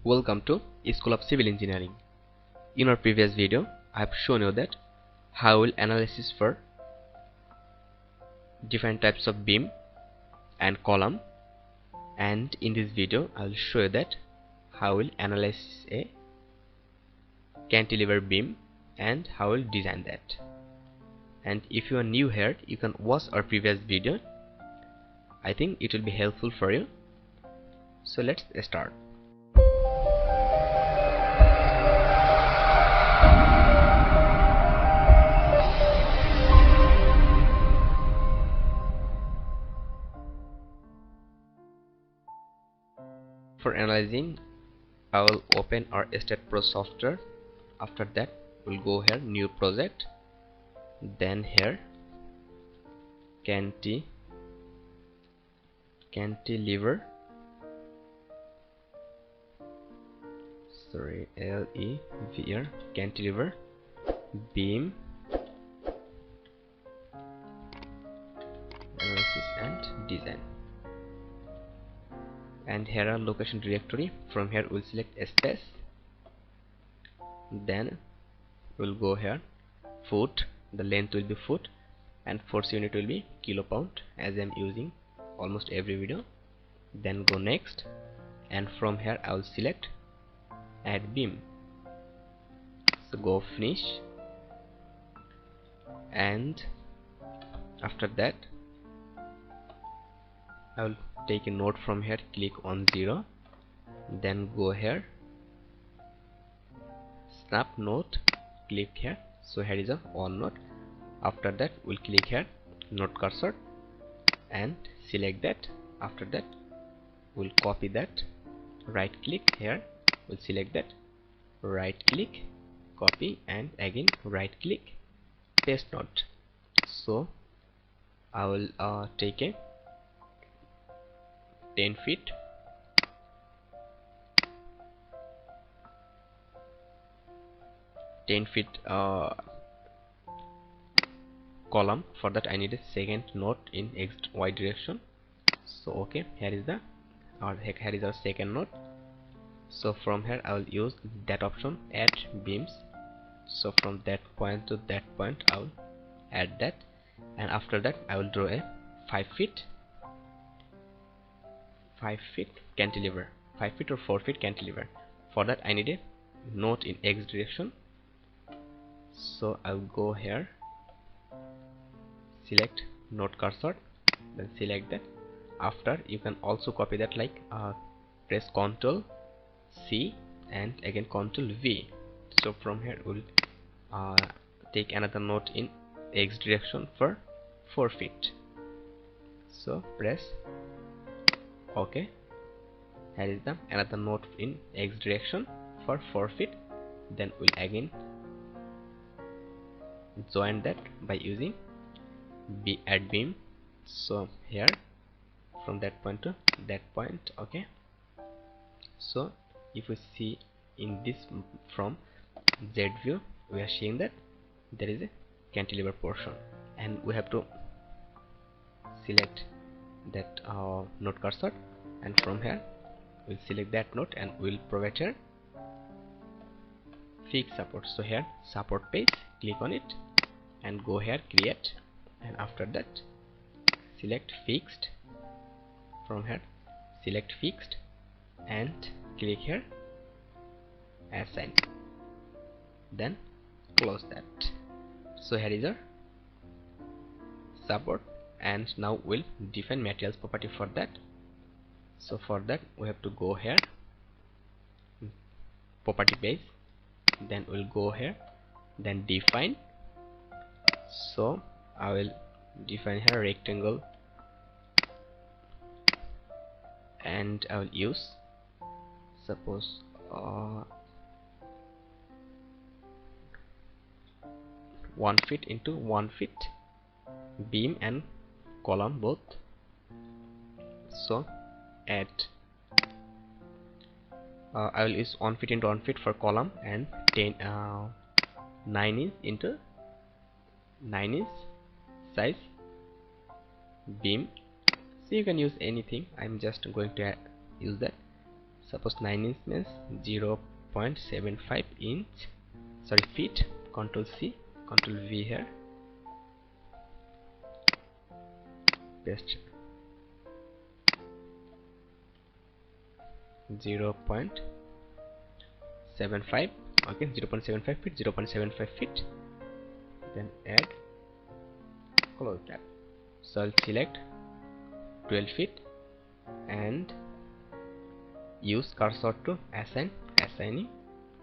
Welcome to School of Civil Engineering. In our previous video, I have shown you that how will analysis for different types of beam and column, and in this video I will show you that how will analyze a cantilever beam and how will design that. And if you are new here, you can watch our previous video. I think it will be helpful for you. So let's start. For analyzing, I will open our STAAD Pro software. After that, we'll go here, new project, then here cantilever, LEVR, cantilever beam analysis and design. And here are location directory. From here we'll select space, then we'll go here, foot, the length will be foot and force unit will be kilopound, as I'm using almost every video. Then go next, and from here I will select add beam, so go finish, and after that I will take a node from here, click on 0, then go here, snap node, click here, so here is a on node. After that we'll click here, node cursor, and select that. After that we'll copy that, right click here, we'll select that, right click, copy, and again right click, paste node. So I will take a 10 feet column. For that I need a second node in XY direction. So okay, here is our second node. So from here I will use that option, add beams. So from that point to that point I will add that, and after that I will draw a 5 feet cantilever, 5 feet or 4 feet cantilever. For that I need a node in X direction. So I'll go here, select node cursor, then select that. After, you can also copy that, like press Ctrl C and again Ctrl V. So from here we'll take another node in X direction for 4 feet. So press OK. Here is the another node in X direction for 4 feet. Then we'll again join that by using add beam. So here from that point to that point. Okay. So if we see in this from Z view, we are seeing that there is a cantilever portion, and we have to select that node cursor, and from here we'll select that node and we'll provide here fixed support. So here support page, click on it and go here, create, and after that select fixed. From here select fixed and click here assign, then close that. So here is our support, and now we'll define materials property for that. So for that we have to go here, property page, then we'll go here, then define. So I will define here rectangle, and I will use suppose 1 feet into 1 feet beam and column both. So add I will use 1 feet into 1 feet for column, and 9 inch into 9 inch size beam. So you can use anything, I'm just going to use that. suppose 9 inch means 0.75 inch, sorry, feet. Ctrl C, Ctrl V here, paste 0.75, okay, 0.75 feet, 0.75 feet, then add, close that. So I'll select 12 feet and use cursor to assigning,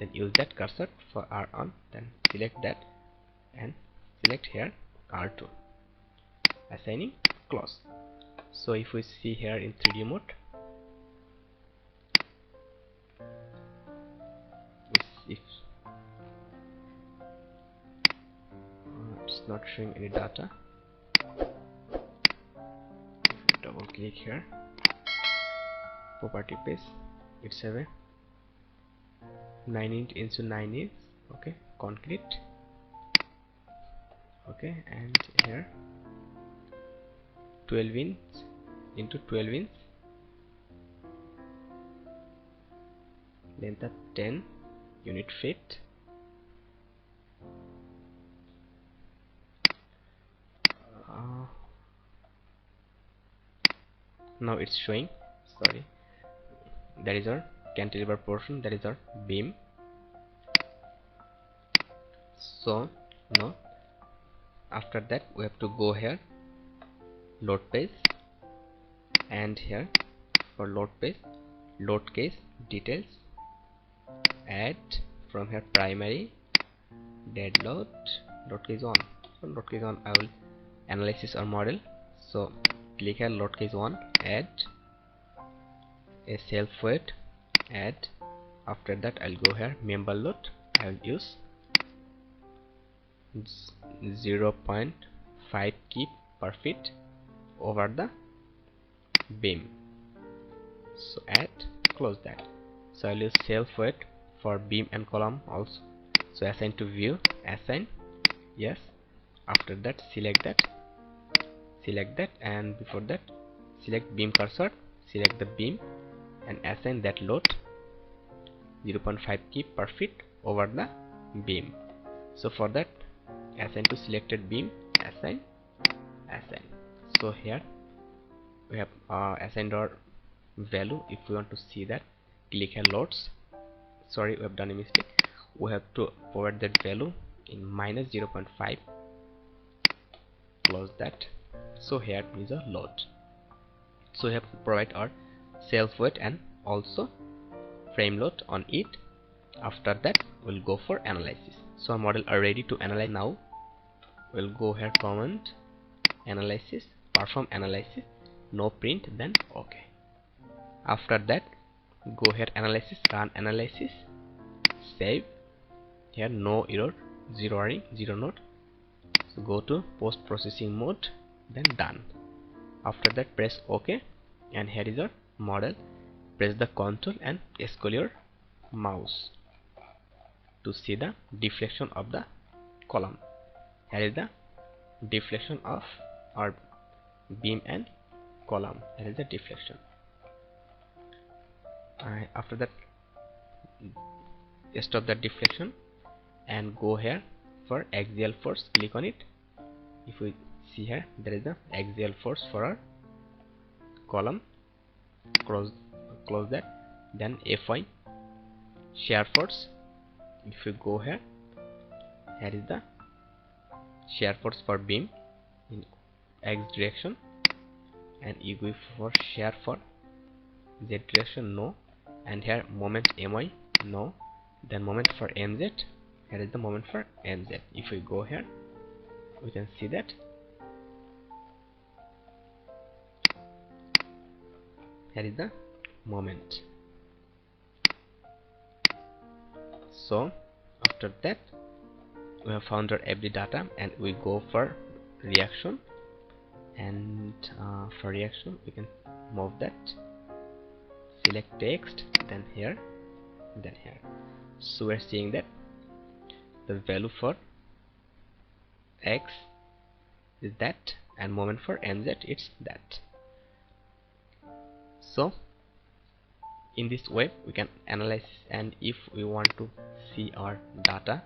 then use that cursor for R1, then select that and select here R2, assigning, close. So if we see here in 3D mode, if it's not showing any data, if you double click here, property page, it's have a 9 inch into 9 inch, okay, concrete, okay, and here 12 inch into 12 inch, length of 10 unit feet, now it's showing, sorry, that is our cantilever portion, that is our beam. So now after that we have to go here, load page, and here for load page, load case details, add from here primary, dead load case 1. So load case 1 I will analysis our model, so click here load case 1, add a self weight, add. After that I'll go here member load, I will use 0.5 key per feet over the beam, so add, close that. So I'll use self weight for beam and column also, so assign to view, assign, yes. After that select that, and before that select beam cursor, select the beam and assign that load 0.5 key per feet over the beam. So for that assign to selected beam, assign. So here we have assigned our value. If we want to see that, click here loads, sorry, we have done a mistake, we have to provide that value in minus 0.5, close that. So here is a load, so we have to provide our self weight and also frame load on it. After that we'll go for analysis. So our model are ready to analyze. Now we'll go here command analysis, perform analysis, no print, then okay. After that go here analysis, run analysis, save. Here no error, zero error, zero node. So go to post processing mode, then done. After that press OK, and here is our model. Press the Ctrl and scroll your mouse to see the deflection of the column. Here is the deflection of our beam and column. Here is the deflection. After that stop the deflection and go here for axial force, click on it. If we see here, there is the axial force for our column, close that. Then Fy shear force, if you go here, here is the shear force for beam in x direction, and you go for shear for z direction, no. And here moment My, no. Then moment for Mz, here is the moment for Mz. If we go here, we can see that here is the moment. So after that we have found our every data, and we go for reaction, and for reaction we can move that, select text, then here, then here. So we're seeing that the value for x is that, and moment for nz it's that. So in this way we can analyze, and if we want to see our data,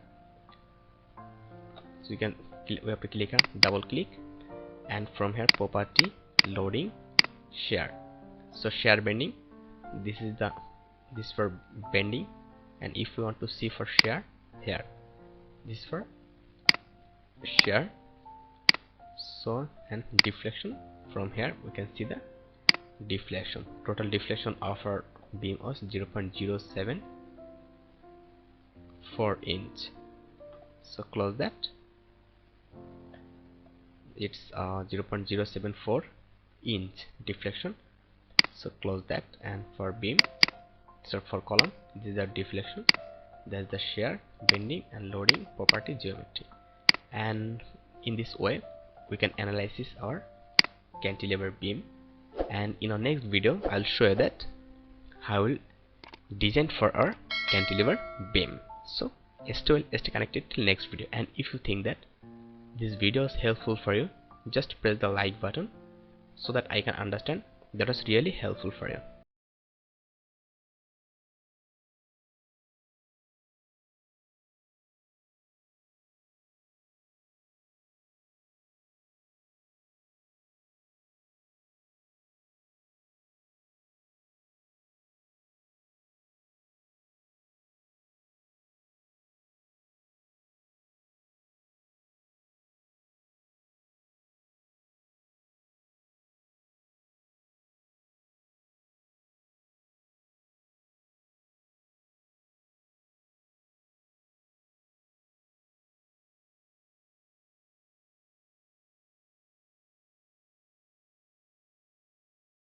so we have to click on double click, and from here property, loading, share. So share bending, this is for bending, and if we want to see for share, here this is for share. So and deflection, from here we can see the deflection. Total deflection of our beam was 0.074 inch. So close that. It's 0.074 inch deflection. So close that. And for beam, so for column, this is the deflection, that's the shear, bending, and loading, property, geometry. And in this way we can analyze our cantilever beam. And in our next video I'll show you that how we'll design for our cantilever beam. So stay connected till next video. And if you think that this video is helpful for you, just press the like button so that I can understand that was really helpful for you.